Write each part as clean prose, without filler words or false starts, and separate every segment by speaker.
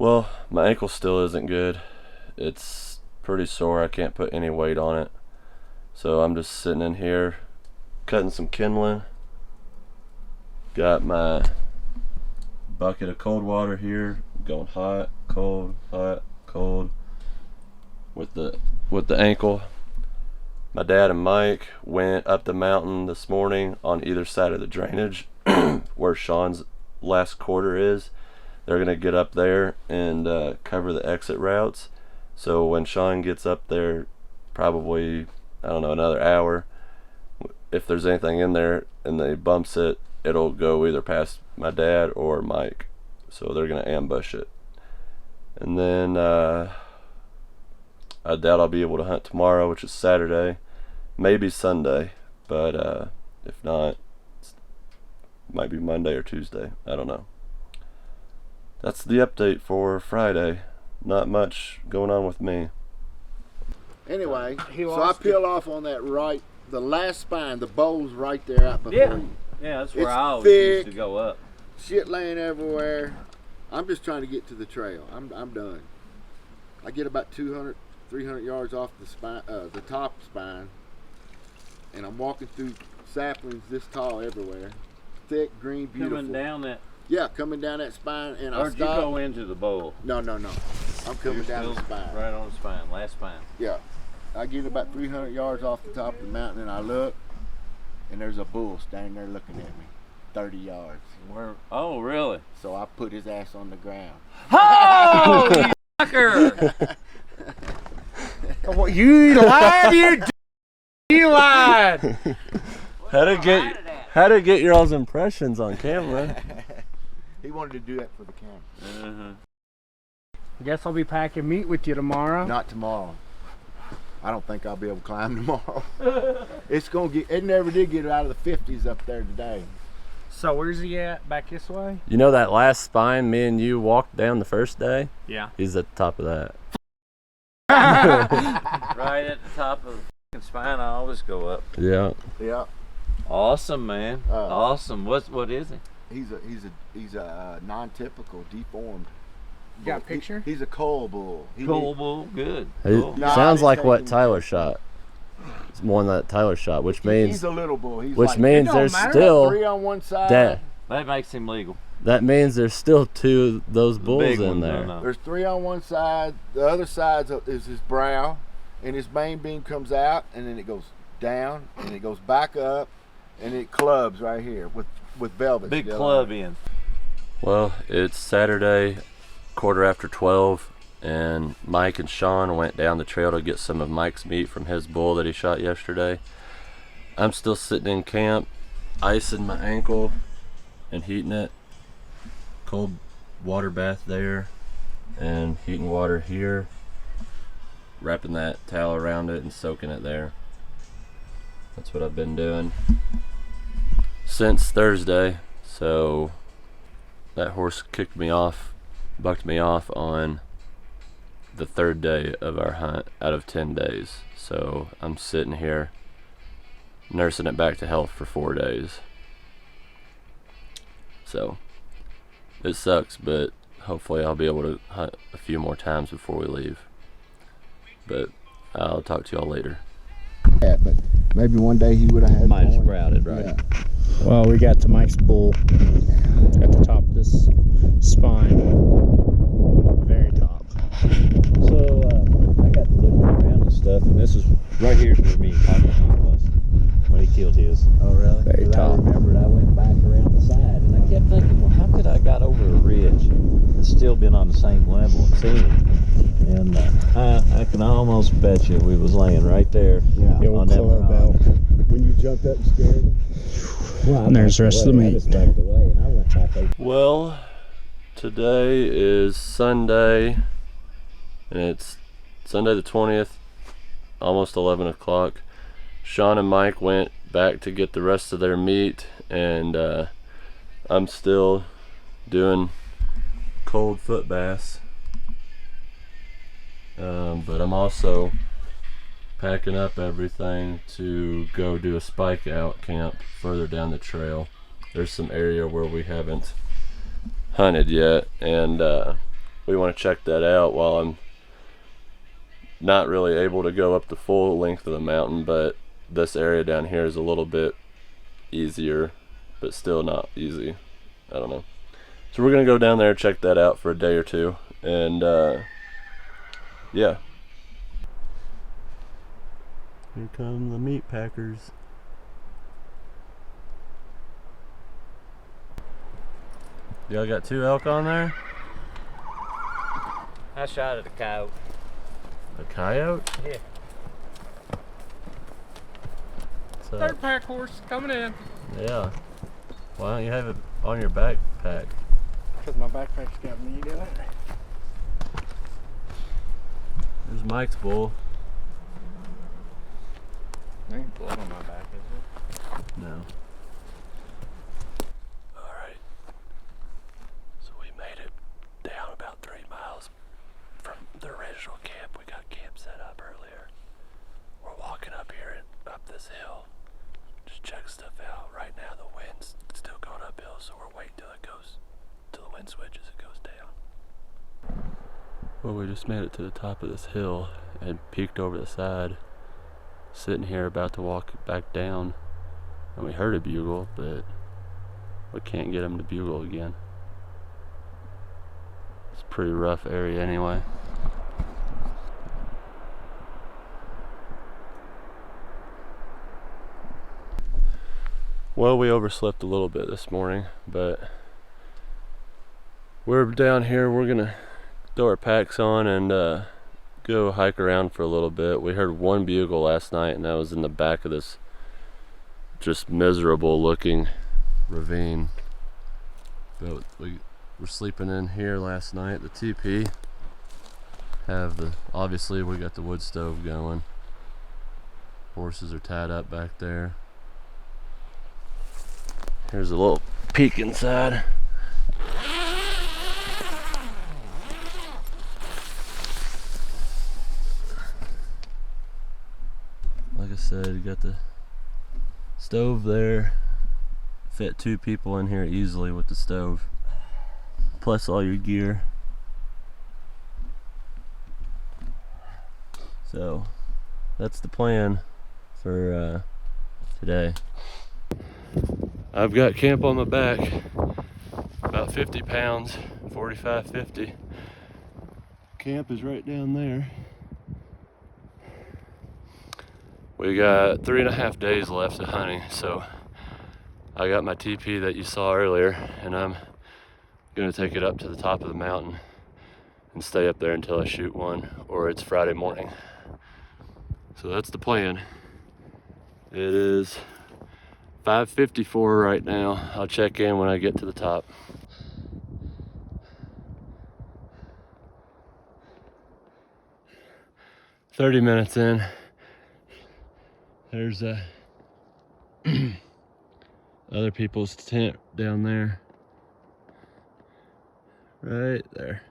Speaker 1: Well, my ankle still isn't good. It's pretty sore. I can't put any weight on it. So I'm just sitting in here cutting some kindling. Got my bucket of cold water here, going hot, cold, with the ankle. My dad and Mike went up the mountain this morning on either side of the drainage where Sean's last quarter is. They're gonna get up there and cover the exit routes. So when Sean gets up there, probably, I don't know, another hour, if there's anything in there and they bumps it, it'll go either past my dad or Mike. So they're gonna ambush it. And then I doubt I'll be able to hunt tomorrow, which is Saturday, maybe Sunday, but if not, it might be Monday or Tuesday. I don't know. That's the update for Friday. Not much going on with me.
Speaker 2: Anyway, so I peel off on that right, the last spine, the bowl's right there out before you.
Speaker 3: Yeah, that's where
Speaker 2: It's
Speaker 3: I always
Speaker 2: thick.
Speaker 3: used to go up.
Speaker 2: Shit laying everywhere. I'm just trying to get to the trail. I'm done. I get about 200, 300 yards off the spine, the top spine, and I'm walking through saplings this tall everywhere, thick, green, beautiful.
Speaker 3: Coming down that.
Speaker 2: Yeah, coming down that spine, and I
Speaker 3: Or did you
Speaker 2: stop.
Speaker 3: go into the bowl?
Speaker 2: No. I'm coming down the spine.
Speaker 3: Right on the spine, last spine.
Speaker 2: Yeah, I get about 300 yards off the top of the mountain, and I look, and there's a bull standing there looking at me, 30 yards.
Speaker 3: Where? Oh, really?
Speaker 2: So I put his ass on the ground.
Speaker 3: Oh, you fucker!
Speaker 4: What, you lied, you lied.
Speaker 1: How to get your all's impressions on camera?
Speaker 2: He wanted to do that for the camera.
Speaker 4: I guess I'll be packing meat with you tomorrow.
Speaker 2: Not tomorrow. I don't think I'll be able to climb tomorrow. It's gonna get. It never did get out of the 50s up there today.
Speaker 4: So where's he at? Back this way?
Speaker 1: You know that last spine me and you walked down the first day?
Speaker 4: Yeah.
Speaker 1: He's at the top of that.
Speaker 3: Right at the top of the fucking spine, I always go up.
Speaker 1: Yeah.
Speaker 2: Yeah.
Speaker 3: Awesome, man. Awesome. What is he?
Speaker 2: He's a non-typical, deformed.
Speaker 4: You got a picture?
Speaker 2: He's a coal bull.
Speaker 3: Cool bull, good.
Speaker 1: He
Speaker 2: Nah,
Speaker 1: sounds
Speaker 2: I
Speaker 1: like
Speaker 2: didn't
Speaker 1: what
Speaker 2: take him.
Speaker 1: Tyler shot. It's more than that Tyler shot, which means
Speaker 2: He's a little bull. He's
Speaker 1: which
Speaker 2: like,
Speaker 1: means
Speaker 4: don't
Speaker 1: there's
Speaker 4: matter.
Speaker 1: still
Speaker 2: 3 on one side.
Speaker 3: That makes him legal.
Speaker 1: that means there's still 2 of those bulls
Speaker 3: Big
Speaker 1: in
Speaker 3: ones,
Speaker 1: there.
Speaker 3: no.
Speaker 2: There's 3 on one side. The other side is his brow, and his main beam comes out, and then it goes down, and it goes back up, and it clubs right here with velvet.
Speaker 3: Big
Speaker 2: still
Speaker 3: club
Speaker 2: on it.
Speaker 3: in.
Speaker 1: Well, it's Saturday, 12:15, and Mike and Sean went down the trail to get some of Mike's meat from his bull that he shot yesterday. I'm still sitting in camp, icing my ankle and heating it. Cold water bath there, and heating water here. Wrapping that towel around it and soaking it there. That's what I've been doing since Thursday. So that horse kicked me off, bucked me off on the 3rd day of our hunt out of 10 days. So I'm sitting here nursing it back to health for 4 days. So it sucks, but hopefully I'll be able to hunt a few more times before we leave. But I'll talk to y'all later.
Speaker 2: Yeah, but maybe one day he would have had.
Speaker 1: Might have
Speaker 2: more.
Speaker 1: sprouted, right?
Speaker 2: Yeah.
Speaker 4: Well, we got to Mike's bull at the top of this spine. Very top.
Speaker 3: So I got to looking around and stuff, and this is right here's where me and Michael was when he killed his.
Speaker 2: Oh really?
Speaker 4: Very
Speaker 3: 'Cause
Speaker 4: top.
Speaker 3: I remembered I went back around the side, and I kept thinking, well, how could I got over a ridge and still been on the same level and seen him? And I can almost bet you we was laying right there.
Speaker 2: Yeah.
Speaker 3: On that rock.
Speaker 2: When you jumped up and scared him.
Speaker 3: Well,
Speaker 4: And there's the rest of the
Speaker 3: I
Speaker 4: meat.
Speaker 3: just backed away, and I went back over.
Speaker 1: Well, today is Sunday, and it's Sunday the 20th, almost 11 o'clock. Sean and Mike went back to get the rest of their meat, and I'm still doing cold foot baths. But I'm also packing up everything to go do a spike out camp further down the trail. There's some area where we haven't hunted yet, and we want to check that out while I'm not really able to go up the full length of the mountain, but this area down here is a little bit easier, but still not easy. I don't know. So we're gonna go down there, check that out for a day or two, and yeah. Here come the meat packers. Y'all got 2 elk on there?
Speaker 3: I shot at a coyote.
Speaker 1: A coyote?
Speaker 3: Yeah.
Speaker 1: So,
Speaker 4: Third pack horse coming in.
Speaker 1: yeah. Why don't you have it on your backpack?
Speaker 4: Because my backpack's got meat in it.
Speaker 1: There's Mike's bull.
Speaker 4: There ain't blood on my back, is it?
Speaker 1: No. Alright. So we made it down about 3 miles from the original camp. We got camp set up earlier. We're walking up here and up this hill. Just check stuff out. Right now the wind's still going uphill, so we're waiting till the wind switches, it goes down. Well, we just made it to the top of this hill and peeked over the side. Sitting here about to walk back down, and we heard a bugle, but we can't get him to bugle again. It's a pretty rough area anyway. Well, we overslept a little bit this morning, but we're down here. We're gonna throw our packs on and go hike around for a little bit. We heard 1 bugle last night, and that was in the back of this just miserable looking ravine. But we were sleeping in here last night. The TP obviously we got the wood stove going. Horses are tied up back there. Here's a little peek inside. Like I said, you got the stove there. Fit 2 people in here easily with the stove, plus all your gear. So that's the plan for today. I've got camp on my back, about 50 pounds, 45, 50. Camp is right down there. We got 3.5 days left of hunting, so I got my TP that you saw earlier, and I'm gonna take it up to the top of the mountain and stay up there until I shoot one, or it's Friday morning. So that's the plan. It is 5:54 right now. I'll check in when I get to the top. "30 minutes in. There's other people's tent down there. Right there.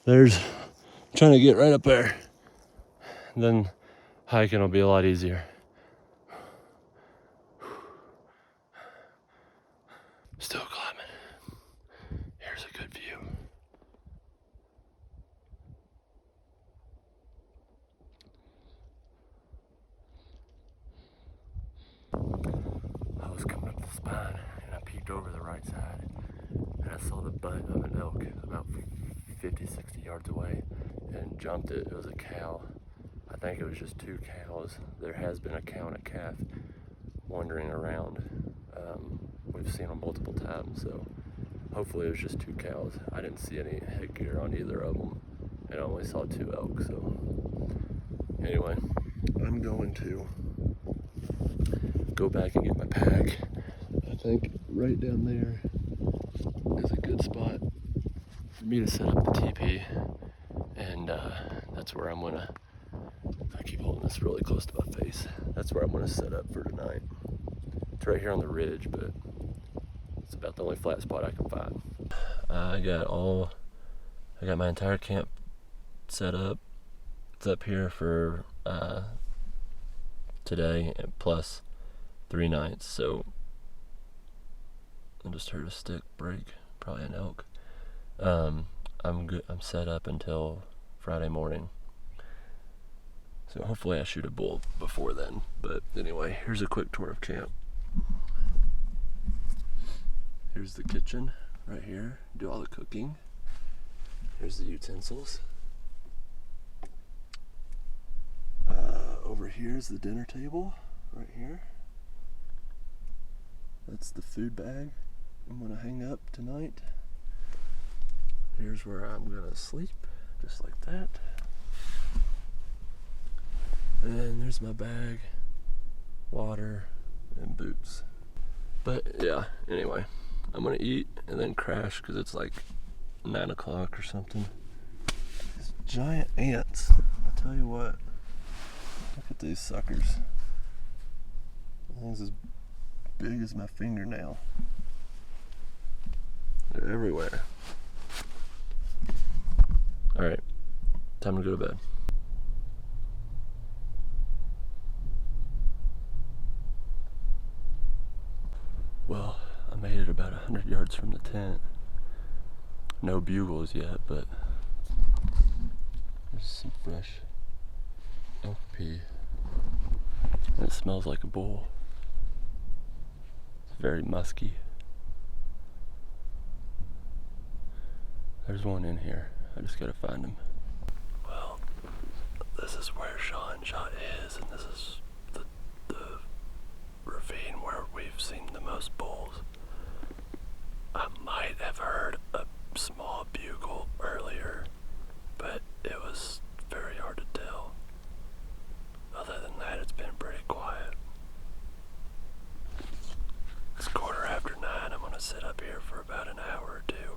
Speaker 1: There's trying to get right up there. Then hiking will be a lot easier. Still climbing. Here's a good view. I was coming up the spine and I peeked over the right side and I saw the butt of an elk about 50, 60 yards away and jumped it. It was a cow. I think it was just 2 cows. There has been a cow and a calf wandering around. We've seen them multiple times, so hopefully it was just 2 cows. I didn't see any headgear on either of them, and I only saw 2 elk. So anyway, I'm going to go back and get my pack. I think right down there is a good spot for me to set up the TP, and that's where I'm gonna, I keep holding this really close to my face, that's where I'm gonna set up for tonight. It's right here on the ridge, but it's about the only flat spot I can find. I got my entire camp set up. It's up here for today, plus 3 nights. So I just heard a stick break, probably an elk. I'm good. I'm set up until Friday morning. So hopefully I shoot a bull before then. But anyway, here's a quick tour of camp. Here's the kitchen right here. Do all the cooking. Here's the utensils. Over here is the dinner table, right here. That's the food bag I'm gonna hang up tonight. Here's where I'm gonna sleep, just like that. And there's my bag, water, and boots. But yeah, anyway, I'm gonna eat and then crash because it's like 9 o'clock or something. These giant ants, I tell you what, look at these suckers. Things as big as my fingernail. They're everywhere. Alright, time to go to bed. Well, I made it about 100 yards from the tent. No bugles yet, but there's some fresh elk pee. And it smells like a bull. It's very musky. There's one in here. I just gotta find him. Well, this is where Sean shot his, and this is the ravine where we've seen the most bulls. I might have heard a small bugle earlier, but it was very hard to tell. Other than that, it's been pretty quiet. It's 9:15. I'm gonna sit up here for about an hour or two.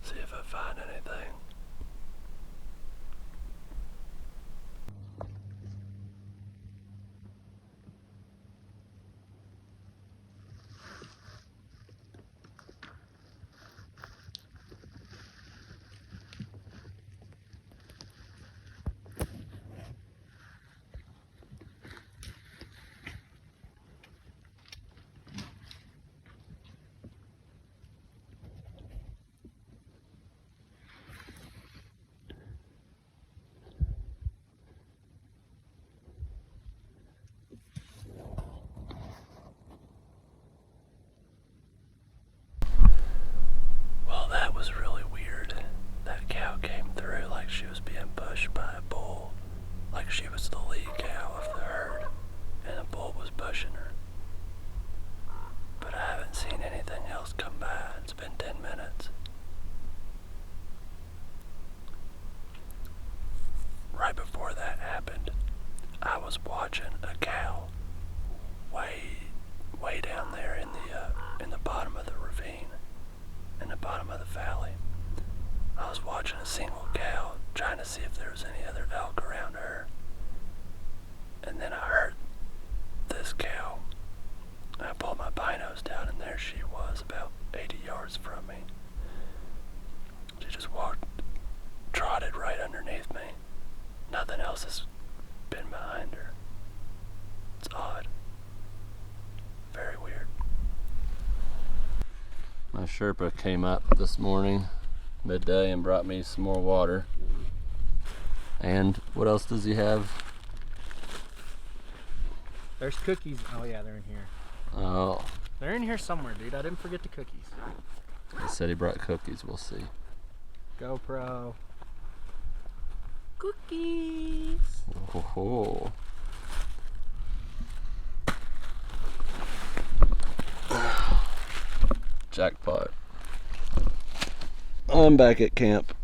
Speaker 1: See if I find anything. Well, that was really weird. That cow came through like she was being pushed by a bull, like she was the lead cow of the herd, and the bull was pushing her. But I haven't seen anything else come by. It's been 10 minutes. Right before that happened, I was watching a cow way down there in the bottom of the ravine, in the bottom of the valley. I was watching a single cow, trying to see if there was any other elk around her. And then I heard this cow. And I pulled my binos down, and there she was, about 80 yards from me. She just trotted right underneath me. Nothing else has been behind her. It's odd. Very weird. My Sherpa came up this morning, midday, and brought me some more water. And what else does he have?
Speaker 4: There's cookies. Oh yeah, they're in here.
Speaker 1: Oh,
Speaker 4: They're in here somewhere, dude. I didn't forget the cookies.
Speaker 1: he said he brought cookies. We'll see.
Speaker 4: GoPro. Cookies.
Speaker 1: Oh. Jackpot. I'm back at camp.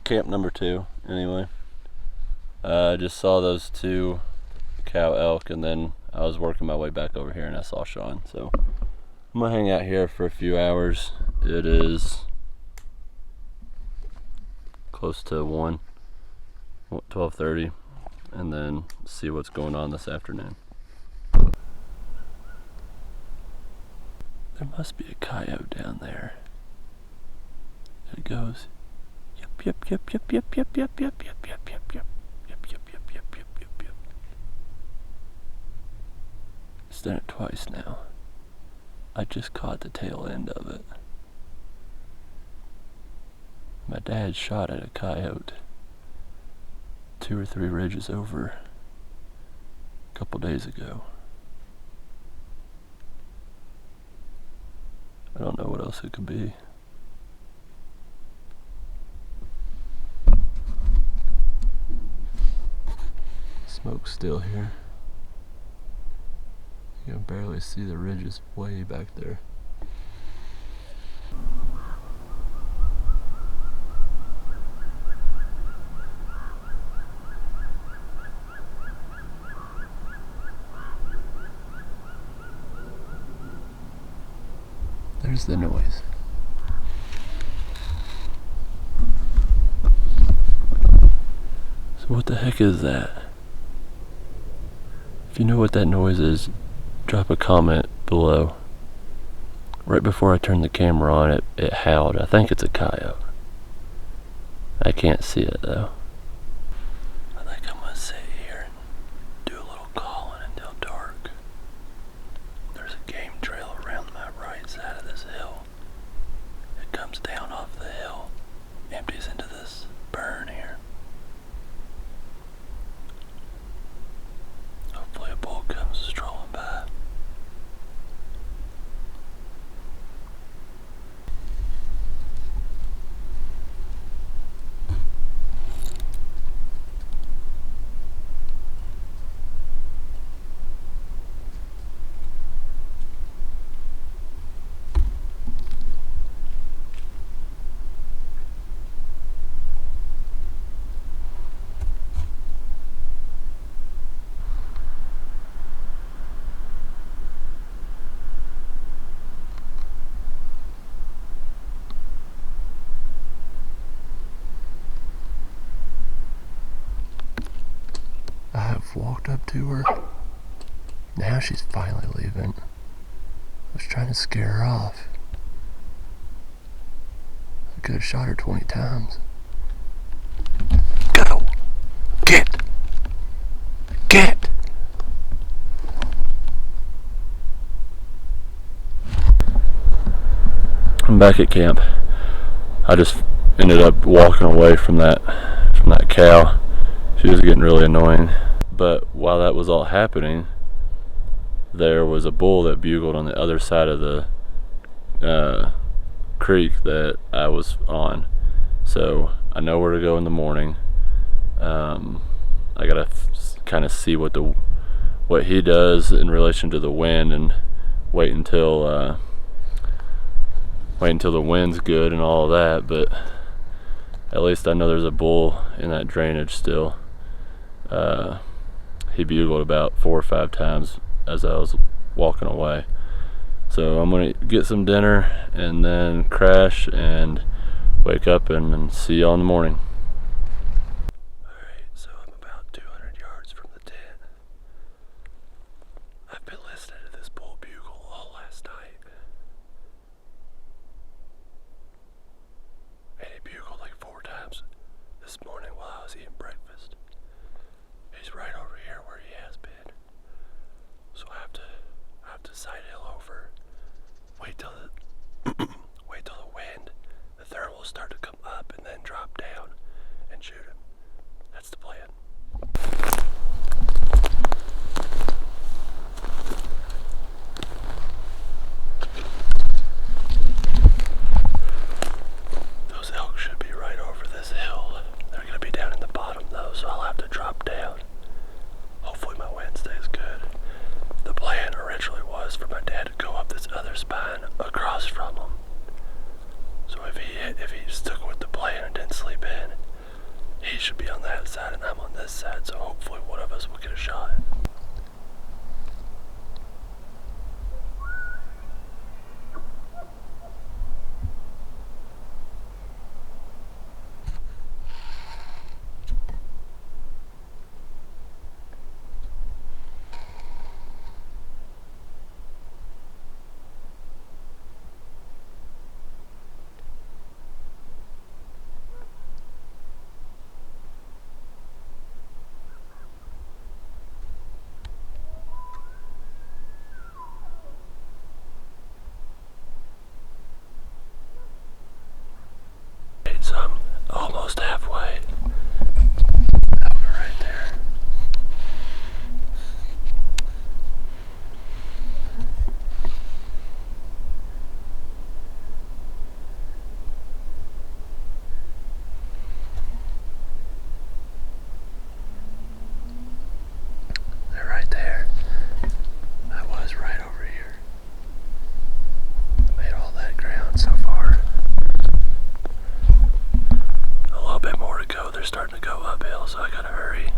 Speaker 1: Camp number 2, anyway. I just saw those 2 cow elk, and then I was working my way back over here and I saw Sean. So I'm gonna hang out here for a few hours. It is close to 12:30, and then see what's going on this afternoon. There must be a coyote down there. It goes yep yep yep yep yep yep yep yep yep yep yep yep yep yep yep yep yep yep yep. It's done it twice now. I just caught the tail end of it. My dad shot at a coyote 2 or 3 ridges over a couple days ago. I don't know what else it could be. Smoke's still here. You can barely see the ridges way back there. There's the noise. So what the heck is that? If you know what that noise is, drop a comment below. Right before I turned the camera on, it howled. I think it's a coyote. I can't see it though. I think I'm gonna sit here and do a little calling until dark. There's a game trail around my right side of this hill. It comes down off the hill, empties into this burn here. Hopefully a bull comes strolling by. I have walked up to her. Now she's finally leaving. I was trying to scare her off. I could have shot her 20 times. Go! Get! Get! I'm back at camp. I just ended up walking away from that cow. She was getting really annoying. But while that was all happening, there was a bull that bugled on the other side of the creek that I was on. So I know where to go in the morning. I gotta kind of see what he does in relation to the wind, and wait until the wind's good and all of that. But at least I know there's a bull in that drainage still. He bugled about 4 or 5 times as I was walking away. So I'm gonna get some dinner and then crash and wake up and see y'all in the morning. Alright, so I'm about 200 yards from the tent. I've been listening to this bull bugle all last night. And he bugled like 4 times this morning while I was eating breakfast. He's right over here where he has been. So I have to sight hill over. Wait till the wind, the thermal will start to come up and then drop down and shoot him. That's the plan. Those elk should be right over this hill. They're gonna be down in the bottom though, so I'll have to drop down. Hopefully my wind stays good. The plan originally was for my dad to go up this other spine across from him. So if he stuck with the plan and didn't sleep in, he should be on that side and I'm on this side, so hopefully one of us will get a shot. almost halfway. That one right there. They're right there. I was right over here. I made all that ground so far. A little bit more to go. They're starting to go uphill, so I gotta hurry.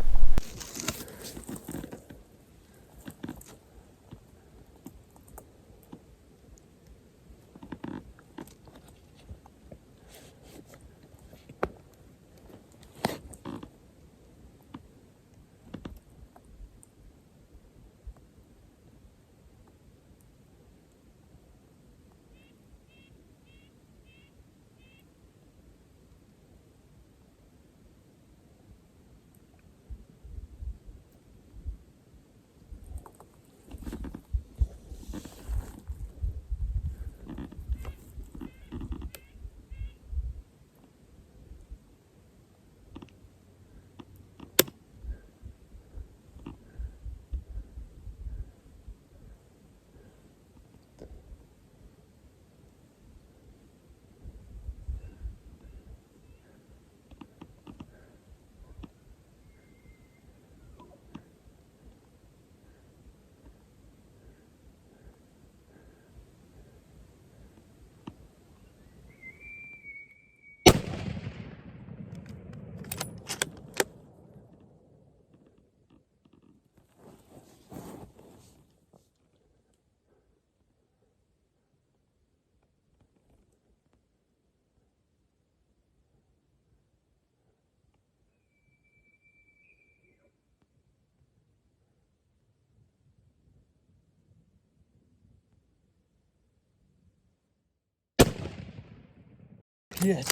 Speaker 1: Yes.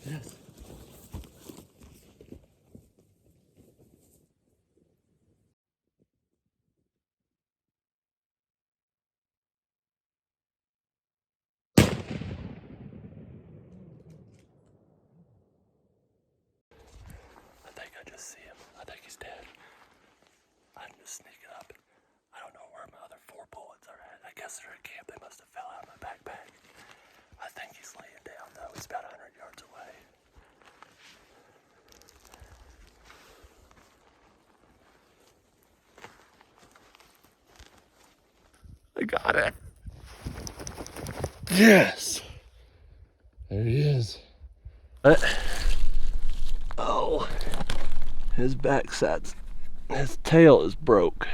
Speaker 1: Yes. I think I just see him. I think he's dead. I'm just sneaking up. I don't know where my other 4 bullets are at. I guess they're at camp. They must have fell out of my backpack. I think he's laying down though. He's about 100 yards away. I got it. Yes. There he is. Oh, his his tail is broke.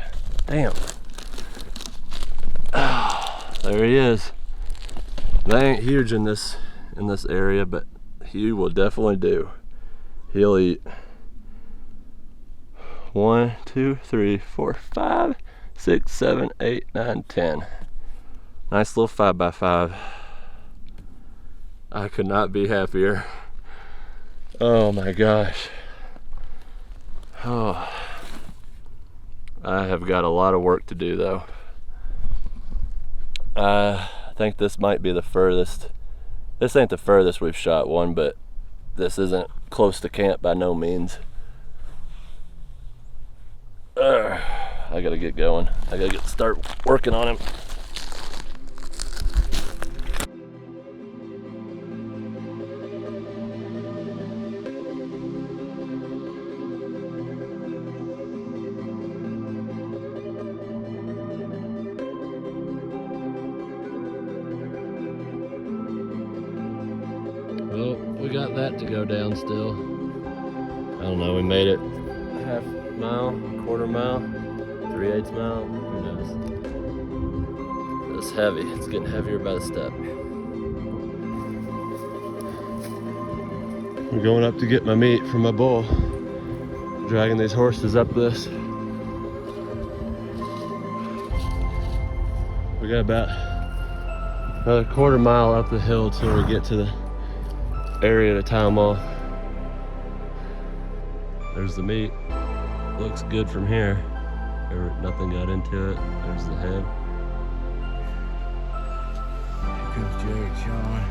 Speaker 1: Damn. Oh, there he is. They ain't huge in this area, but he will definitely do. He'll eat 1, 2, 3, 4, 5, 6, 7, 8, 9, 10. Nice little 5x5. I could not be happier. Oh my gosh. Oh, I have got a lot of work to do though. I think this might be the furthest. This ain't the furthest we've shot one, but this isn't close to camp by no means. I gotta get going. I gotta start working on him. Well, we got that to go down still. I don't know, we made it half mile, quarter mile, 3/8 mile, who knows. It's heavy, it's getting heavier by the step. I'm going up to get my meat from my bull. Dragging these horses up this. We got about another quarter mile up the hill till we get to the area to tie them off. There's the meat. Looks good from here. Nothing got into it. There's the head.
Speaker 2: Here comes Jake, Sean.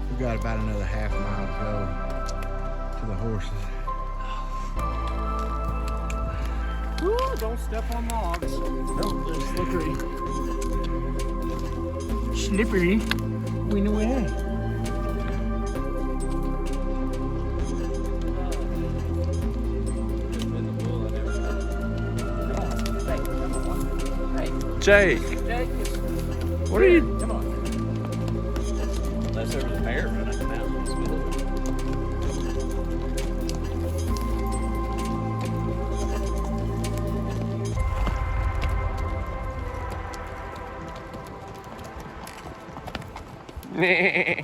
Speaker 2: We got about another half mile to go. to the horses.
Speaker 4: Ooh, don't step on logs.
Speaker 2: No, they're slippery.
Speaker 4: Slippery. We know where.
Speaker 3: Jake, what are you?
Speaker 4: Come on.
Speaker 3: Unless there was a bear running out.
Speaker 4: Meh.